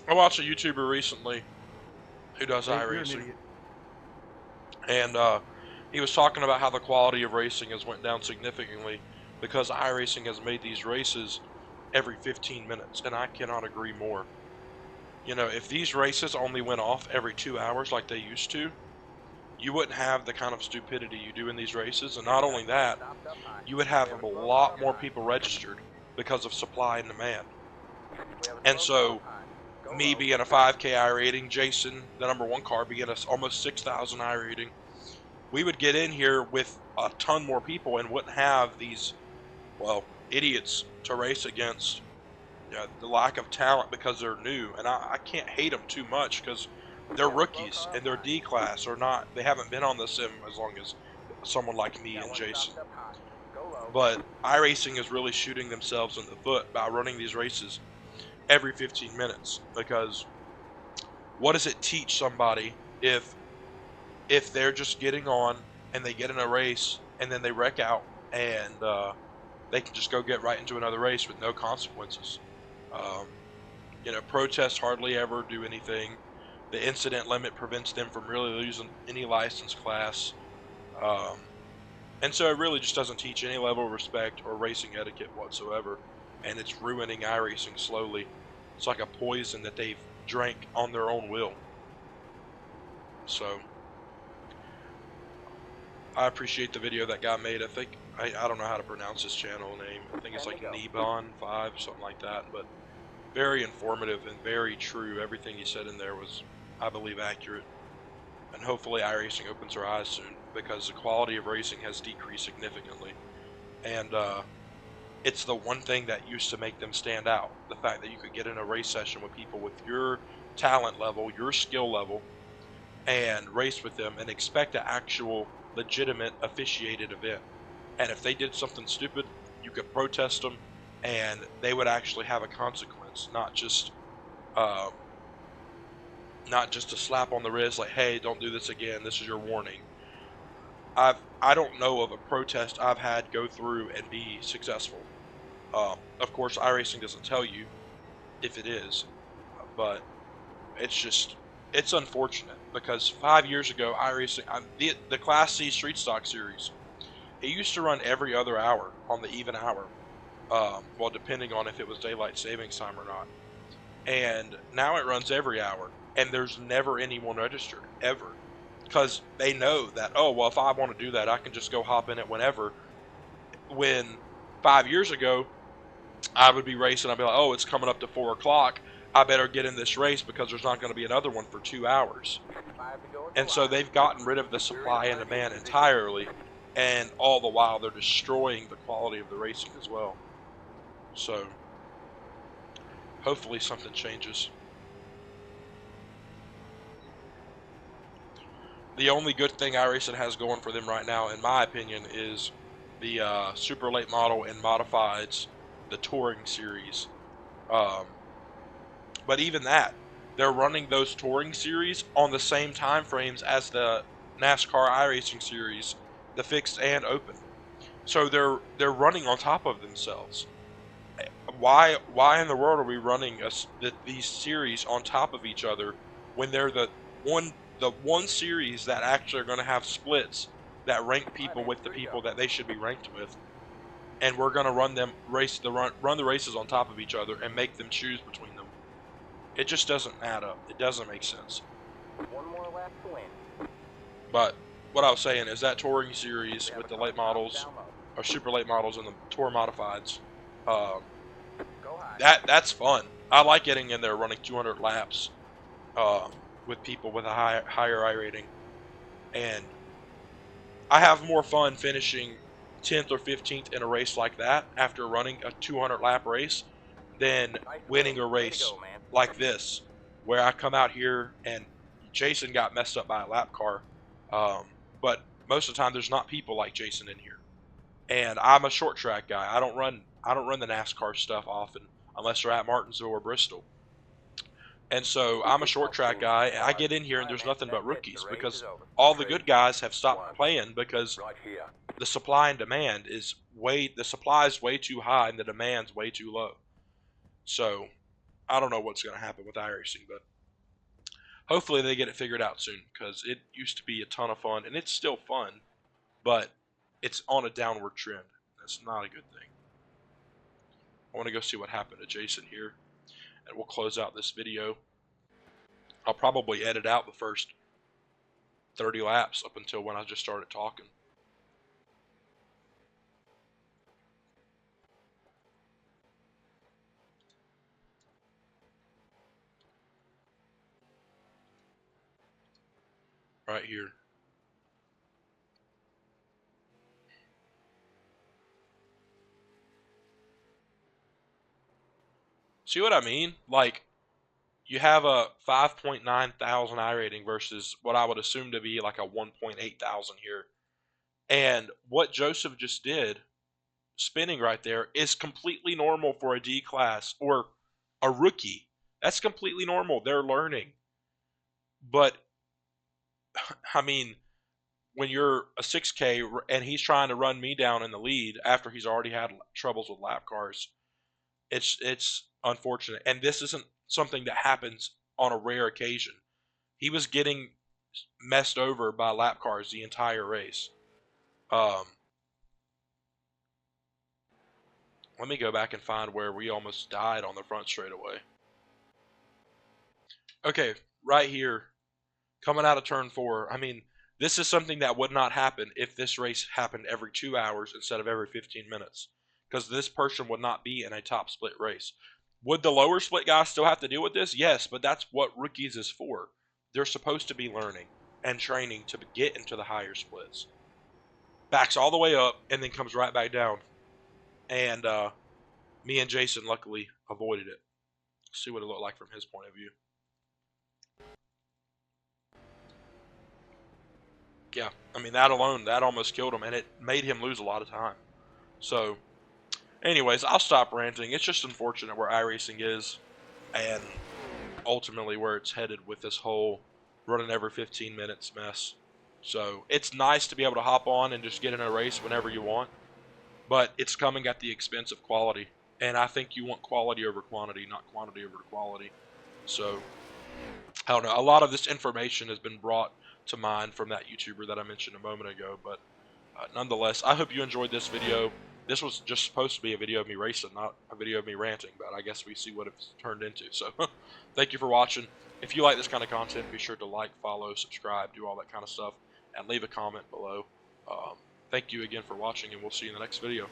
I watched a YouTuber recently who does Hey, you're an iRacing, idiot. and he was talking about how the quality of racing has went down significantly because iRacing has made these races every 15 minutes, and I cannot agree more. You know, if these races only went off every 2 hours like they used to, you wouldn't have the kind of stupidity you do in these races, and not only that, you would have a lot more people registered because of supply and demand. And so, me being a 5K I rating, Jason, the #1 car, being a almost 6,000 I rating, we would get in here with a ton more people and wouldn't have these, well, idiots to race against. The lack of talent because they're new, and I can't hate them too much because they're rookies and they're D class or not. They haven't been on the sim as long as someone like me and Jason. But iRacing is really shooting themselves in the foot by running these races every 15 minutes because what does it teach somebody if they're just getting on and they get in a race and then they wreck out and they can just go get right into another race with no consequences? Um, protests hardly ever do anything. The incident limit prevents them from really losing any license class. Um, and so it really just doesn't teach any level of respect or racing etiquette whatsoever. And it's ruining iRacing slowly. It's like a poison that they've drank on their own will. So I appreciate the video that guy made. I don't know how to pronounce his channel name. I think it's like Nebon5, something like that. But very informative and very true. Everything he said in there was, I believe, accurate. And hopefully iRacing opens our eyes soon because the quality of racing has decreased significantly. And it's the one thing that used to make them stand out. The fact that you could get in a race session with people with your talent level, your skill level, and race with them and expect an actual legitimate officiated event. And if they did something stupid, you could protest them and they would actually have a consequence, um, not just a slap on the wrist like, hey, don't do this again, this is your warning. I don't know of a protest I've had go through and be successful. Of course, iRacing doesn't tell you if it is, but it's just it's unfortunate because 5 years ago, iRacing, the Class C Street Stock Series, it used to run every other hour on the even hour, well, depending on if it was daylight savings time or not. And now it runs every hour, and there's never anyone registered ever because they know that, oh well, if I want to do that, I can just go hop in it whenever. When 5 years ago I would be racing, I'd be like, oh, it's coming up to 4 o'clock, I better get in this race because there's not going to be another one for 2 hours. And so they've gotten rid of the supply and demand entirely, and all the while they're destroying the quality of the racing as well. So hopefully something changes. The only good thing iRacing has going for them right now, in my opinion, is the super late model and modifieds, the touring series. Um, but even that, they're running those touring series on the same time frames as the NASCAR iRacing series, the fixed and open. So they're running on top of themselves. Why in the world are we running these series on top of each other when they're the one series that actually are going to have splits that rank people with the people that they should be ranked with, and we're going to run the races on top of each other and make them choose between them. It just doesn't add up. It doesn't make sense. One more lap to win. But what I was saying is that touring series with the late models or super late models and the tour modifieds, um, that's fun. I like getting in there running 200 laps with people with a higher I rating, and I have more fun finishing 10th or 15th in a race like that after running a 200 lap race than winning a race like this, where I come out here and Jason got messed up by a lap car. But most of the time, there's not people like Jason in here, and I'm a short track guy. I don't run the NASCAR stuff often unless they're at Martinsville or Bristol. And so I'm a short track guy, and I get in here and there's nothing but rookies because all the good guys have stopped playing because the supply and demand the supply is way too high and the demand's way too low. So I don't know what's going to happen with iRacing, but hopefully they get it figured out soon, because it used to be a ton of fun, and it's still fun, but it's on a downward trend. That's not a good thing. I want to go see what happened to Jason here, and we'll close out this video. I'll probably edit out the first 30 laps up until when I just started talking. Right here. See what I mean? Like, you have a 5.9 thousand iRating versus what I would assume to be like a 1.8 thousand here. And what Joseph just did, spinning right there, is completely normal for a D class or a rookie. That's completely normal. They're learning. But, I mean, when you're a 6K and he's trying to run me down in the lead after he's already had troubles with lap cars, it's unfortunate. And this isn't something that happens on a rare occasion. He was getting messed over by lap cars the entire race. Let me go back and find where we almost died on the front straightaway. Okay, right here, coming out of turn 4. I mean, this is something that would not happen if this race happened every 2 hours instead of every 15 minutes. Because this person would not be in a top split race. Would the lower split guys still have to deal with this? Yes, but that's what rookies is for. They're supposed to be learning and training to get into the higher splits. Backs all the way up and then comes right back down. And me and Jason luckily avoided it. Let's see what it looked like from his point of view. Yeah, I mean, that alone, that almost killed him, and it made him lose a lot of time. So, anyways, I'll stop ranting. It's just unfortunate where iRacing is, and ultimately where it's headed with this whole running every 15 minutes mess. So, it's nice to be able to hop on and just get in a race whenever you want, but it's coming at the expense of quality. And I think you want quality over quantity, not quantity over quality. So, I don't know. A lot of this information has been brought to mind from that YouTuber that I mentioned a moment ago, but nonetheless, I hope you enjoyed this video. This was just supposed to be a video of me racing, not a video of me ranting, but I guess we see what it's turned into. So, thank you for watching. If you like this kind of content, be sure to like, follow, subscribe, do all that kind of stuff, and leave a comment below. Thank you again for watching, and we'll see you in the next video.